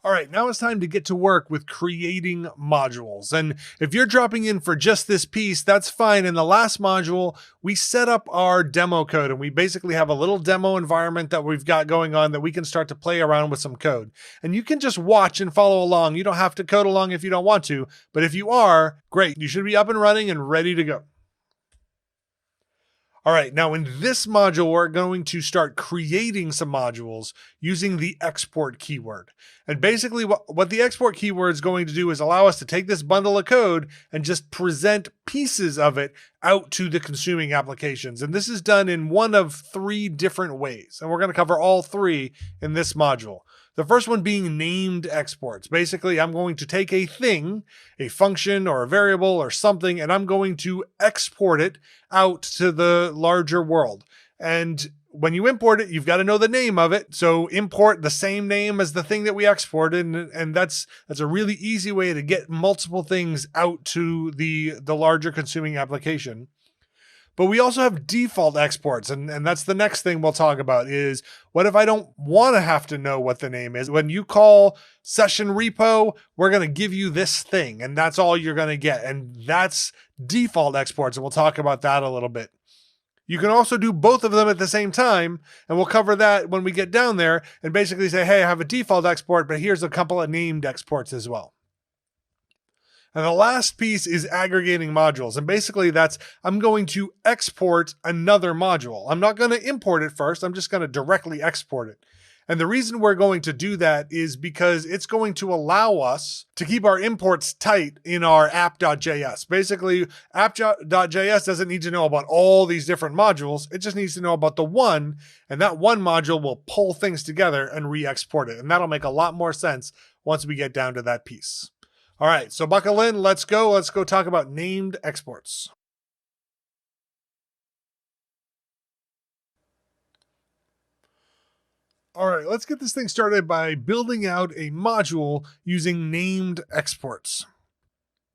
All right, now it's time to get to work with creating modules. And if you're dropping in for just this piece, that's fine. In the last module, we set up our demo code, and we basically have a little demo environment that we've got going on that we can start to play around with some code. And you can just watch and follow along. You don't have to code along if you don't want to, but if you are, great. You should be up and running and ready to go. All right, now in this module, we're going to start creating some modules using the export keyword. And basically what the export keyword is going to do is allow us to take this bundle of code and just present pieces of it out to the consuming applications. And this is done in one of 3 different ways. And we're going to cover all 3 in this module. The first one being named exports. Basically, I'm going to take a thing, a function or a variable or something, and I'm going to export it out to the larger world. And when you import it, you've got to know the name of it. So import the same name as the thing that we exported. And that's a really easy way to get multiple things out to the larger consuming application. But we also have default exports, and that's the next thing we'll talk about is what if I don't want to have to know what the name is? When you call session repo, we're going to give you this thing, and that's all you're going to get. And that's default exports, and we'll talk about that a little bit. You can also do both of them at the same time, and we'll cover that when we get down there and basically say, hey, I have a default export, but here's a couple of named exports as well. And the last piece is aggregating modules. And basically I'm going to export another module. I'm not going to import it first. I'm just going to directly export it. And the reason we're going to do that is because it's going to allow us to keep our imports tight in our app.js. Basically, app.js doesn't need to know about all these different modules. It just needs to know about the one, and that one module will pull things together and re-export it. And that'll make a lot more sense once we get down to that piece. All right, so buckle in, let's go. Let's go talk about named exports. All right, let's get this thing started by building out a module using named exports.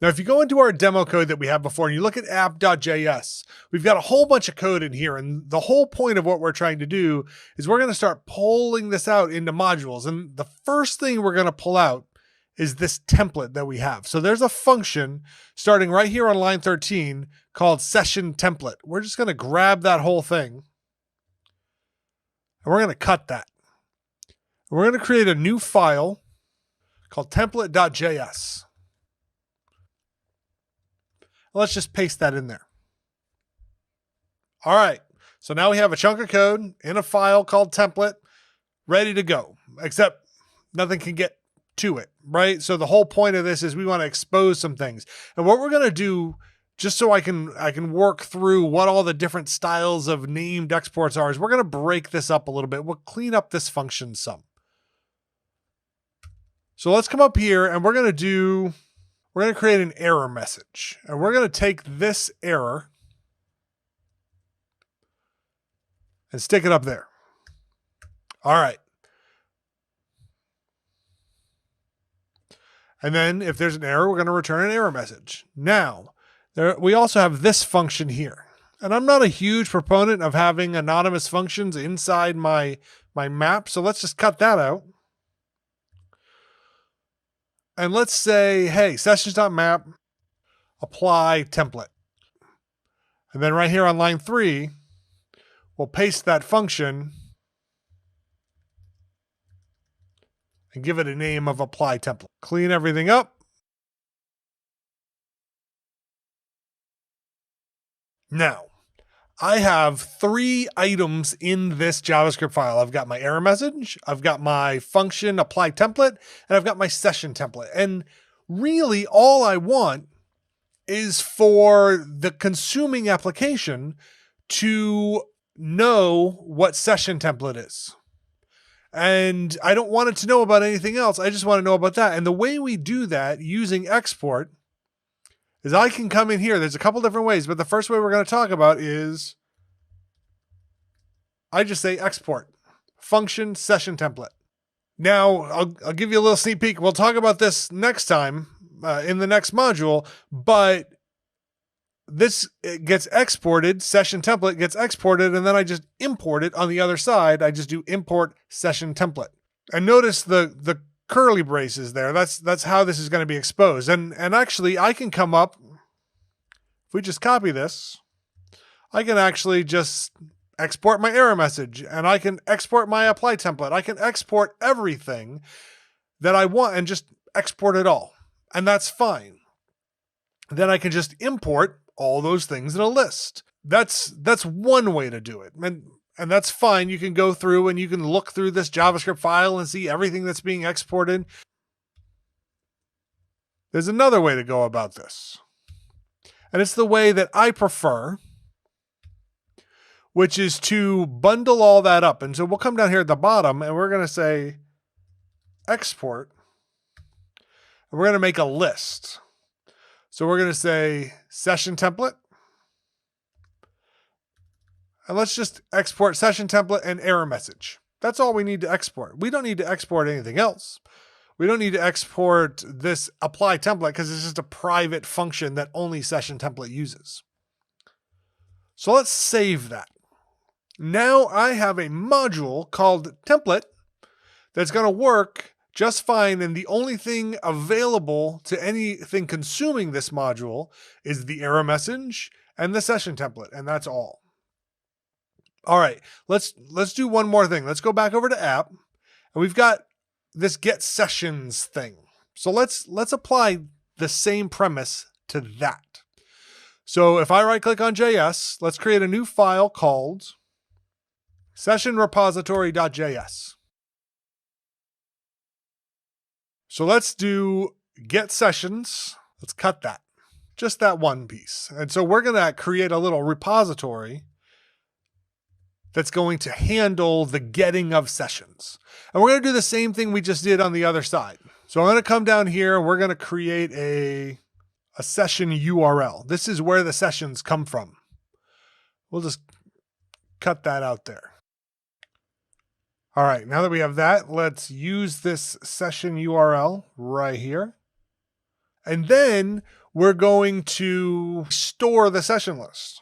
Now, if you go into our demo code that we have before and you look at app.js, we've got a whole bunch of code in here. And the whole point of what we're trying to do is we're going to start pulling this out into modules. And the first thing we're going to pull out is this template that we have. So there's a function starting right here on line 13 called session template. We're just going to grab that whole thing and we're going to cut that. We're going to create a new file called template.js. Let's just paste that in there. All right. So now we have a chunk of code in a file called template ready to go, except nothing can get to it, right? So the whole point of this is we want to expose some things. And what we're going to do, just so I can work through what all the different styles of named exports are, is we're going to break this up a little bit. We'll clean up this function some. So let's come up here and we're going to create an error message. And we're going to take this error and stick it up there. All right. And then if there's an error, we're going to return an error message. Now, we also have this function here. And I'm not a huge proponent of having anonymous functions inside my map. So let's just cut that out. And let's say, hey, sessions.map, apply template. And then right here on line 3, we'll paste that function and give it a name of apply template. Clean everything up. Now, I have 3 items in this JavaScript file. I've got my error message, I've got my function apply template, and I've got my session template. And really all I want is for the consuming application to know what session template is. And I don't want it to know about anything else. I just want to know about that. And the way we do that using export is I can come in here. There's a couple different ways, but the first way we're going to talk about is I just say export function session template. Now I'll give you a little sneak peek. We'll talk about this next time in the next module, but this gets exported, session template gets exported, and then I just import it on the other side. I just do import session template. And notice the curly braces there. That's how this is going to be exposed. And actually I can come up, if we just copy this, I can actually just export my error message, and I can export my apply template. I can export everything that I want and just export it all. And that's fine. Then I can just import all those things in a list. That's one way to do it. And that's fine. You can go through and you can look through this JavaScript file and see everything that's being exported. There's another way to go about this. And it's the way that I prefer, which is to bundle all that up. And so we'll come down here at the bottom and we're going to say export. And we're going to make a list. So we're going to say session template. And let's just export session template and error message. That's all we need to export. We don't need to export anything else. We don't need to export this apply template because it's just a private function that only session template uses. So let's save that. Now I have a module called template that's going to work just fine. And the only thing available to anything consuming this module is the error message and the session template. And that's all. All right, let's do one more thing. Let's go back over to app, and we've got this get sessions thing. So let's apply the same premise to that. So if I right click on JS, let's create a new file called Sessionrepository.js. So let's do get sessions. Let's cut that, just that one piece. And so we're going to create a little repository that's going to handle the getting of sessions. And we're going to do the same thing we just did on the other side. So I'm going to come down here. We're going to create a session URL. This is where the sessions come from. We'll just cut that out there. All right, now that we have that, let's use this session URL right here. And then we're going to store the session list.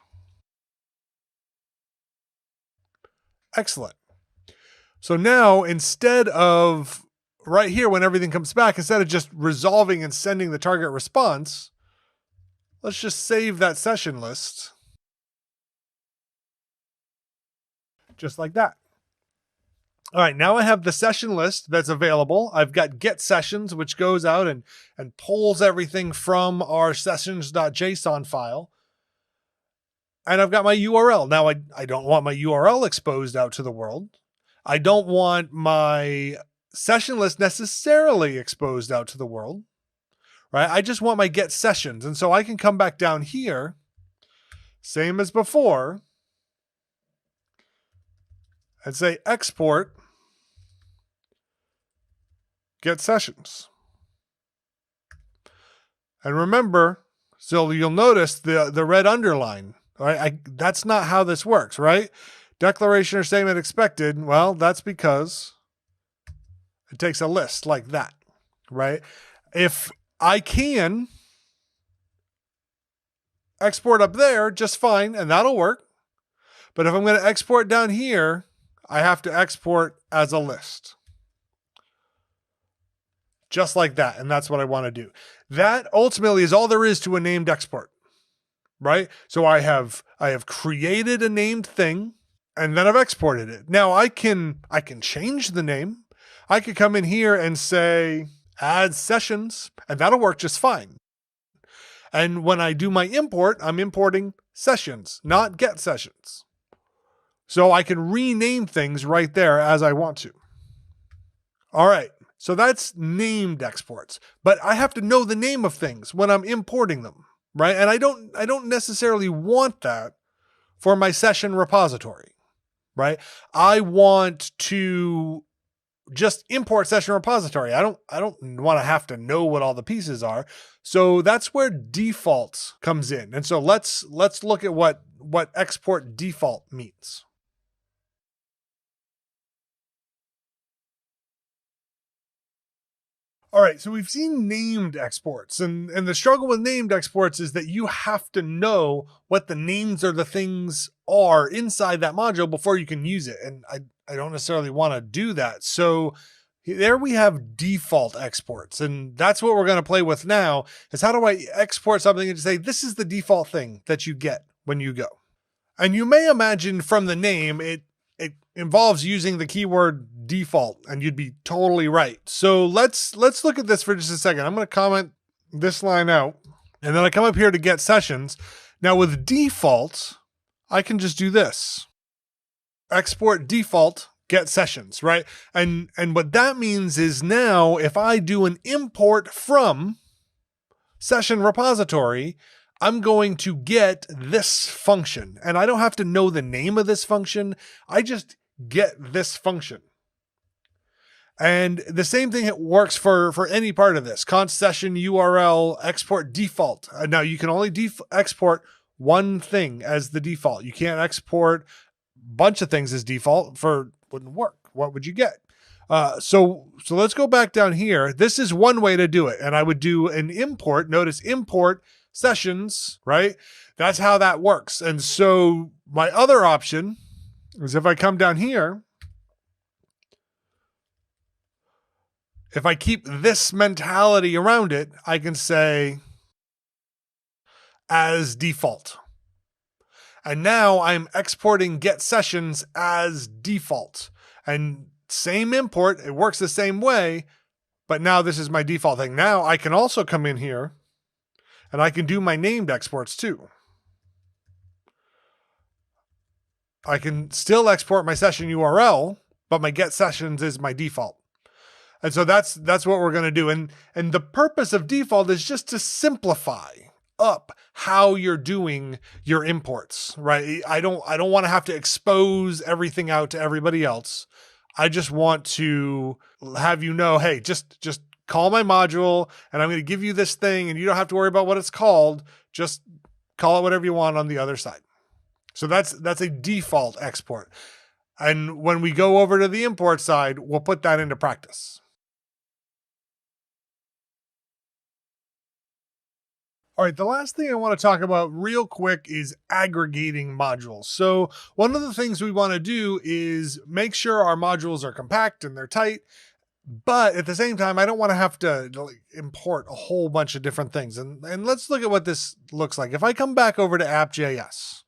Excellent. So now instead of right here, when everything comes back, instead of just resolving and sending the target response, let's just save that session list. Just like that. All right, now I have the session list that's available. I've got get sessions, which goes out and pulls everything from our sessions.json file. And I've got my URL. Now, I don't want my URL exposed out to the world. I don't want my session list necessarily exposed out to the world, right? I just want my get sessions. And so I can come back down here, same as before, and say export get sessions. And remember, so you'll notice the red underline. Right? That's not how this works, right? Declaration or statement expected. Well, that's because it takes a list like that, right? If I can export up there, just fine, and that'll work. But if I'm going to export down here, I have to export as a list. Just like that, and that's what I want to do. That ultimately is all there is to a named export. Right? So I have created a named thing and then I've exported it. Now I can change the name. I could come in here and say add sessions, and that'll work just fine. And when I do my import, I'm importing sessions, not get sessions. So I can rename things right there as I want to. All right. So that's named exports, but I have to know the name of things when I'm importing them. Right? And I don't necessarily want that for my session repository, right? I want to just import session repository. I don't want to have to know what all the pieces are. So that's where default comes in. And so let's look at what export default means. All right, so we've seen named exports, and the struggle with named exports is that you have to know what the names of the things are inside that module before you can use it. And I don't necessarily want to do that. So There we have default exports, and that's what we're going to play with now, is how do I export something and say, this is the default thing that you get when you go. And you may imagine from the name, it involves using the keyword default, and you'd be totally right. So let's look at this for just a second. I'm going to comment this line out, and then I come up here to get sessions. Now with default, I can just do this. Export default, get sessions, right? And what that means is now if I do an import from session repository, I'm going to get this function, and I don't have to know the name of this function. I just get this function. And the same thing works for any part of this. Const session URL export default. Now you can only export one thing as the default. You can't export a bunch of things as default. Wouldn't work. What would you get? So let's go back down here. This is one way to do it. And I would do an import. Notice import sessions, right? That's how that works. And so my other option is if I come down here, if I keep this mentality around it, I can say as default. And now I'm exporting get sessions as default. And same import, it works the same way, but now this is my default thing. Now I can also come in here and I can do my named exports too. I can still export my session URL, but my get sessions is my default. And so that's what we're going to do. And the purpose of default is just to simplify up how you're doing your imports, right? I don't want to have to expose everything out to everybody else. I just want to have you know, hey, just call my module and I'm going to give you this thing and you don't have to worry about what it's called. Just call it whatever you want on the other side. So that's a default export. And when we go over to the import side, we'll put that into practice. All right, the last thing I want to talk about real quick is aggregating modules. So one of the things we want to do is make sure our modules are compact and they're tight, but at the same time, I don't want to have to import a whole bunch of different things. And let's look at what this looks like. If I come back over to app.js,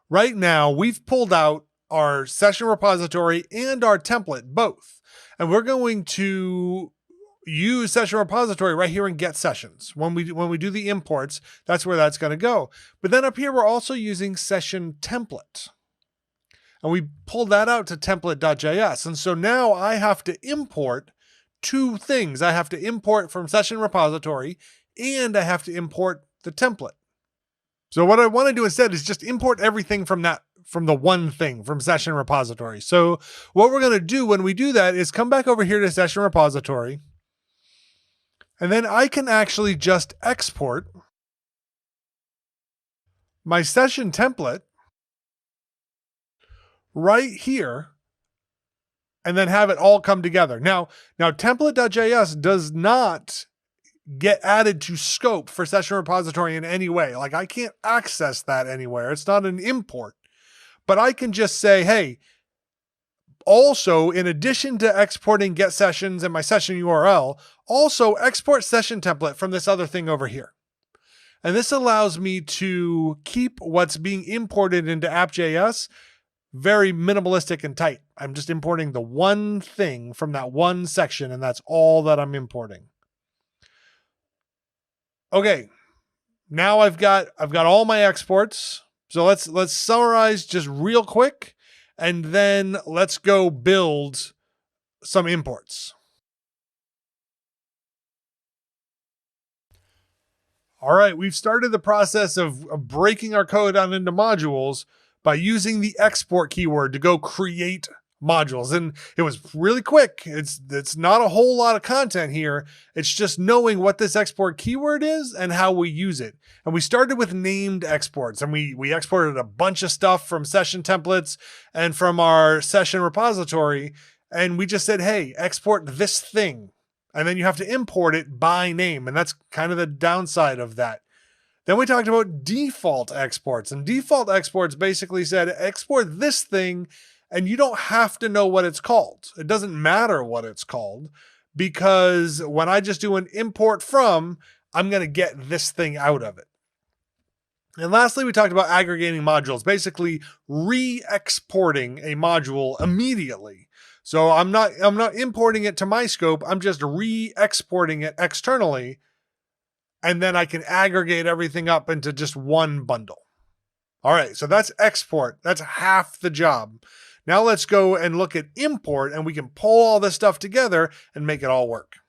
right now we've pulled out our session repository and our template both, and we're going to use session repository right here in get sessions. When we do the imports, that's where that's going to go. But then up here, we're also using session template. And we pulled that out to template.js. And so now I have to import two things. I have to import from session repository and I have to import the template. So what I want to do instead is just import everything from the one thing from session repository. So what we're going to do when we do that is come back over here to session repository. And then I can actually just export my session template right here and then have it all come together. Now template.js does not get added to scope for session repository in any way. Like I can't access that anywhere. It's not an import, but I can just say, hey, also, in addition to exporting get sessions and my session URL, also export session template from this other thing over here. And this allows me to keep what's being imported into app.js very minimalistic and tight. I'm just importing the one thing from that one section, and that's all that I'm importing. Okay, now I've got all my exports. So let's summarize just real quick. And then let's go build some imports. All right, we've started the process of breaking our code down into modules by using the export keyword to go create modules. And it was really quick. It's not a whole lot of content here. It's just knowing what this export keyword is and how we use it. And we started with named exports, and we exported a bunch of stuff from session templates and from our session repository. And we just said, hey, export this thing. And then you have to import it by name. And that's kind of the downside of that. Then we talked about default exports, and default exports basically said export this thing And you don't have to know what it's called. It doesn't matter what it's called, because when I just do an import from, I'm going to get this thing out of it. And lastly, we talked about aggregating modules, basically re-exporting a module immediately. So I'm not importing it to my scope. I'm just re-exporting it externally. And then I can aggregate everything up into just one bundle. All right, so that's export. That's half the job. Now let's go and look at import, and we can pull all this stuff together and make it all work.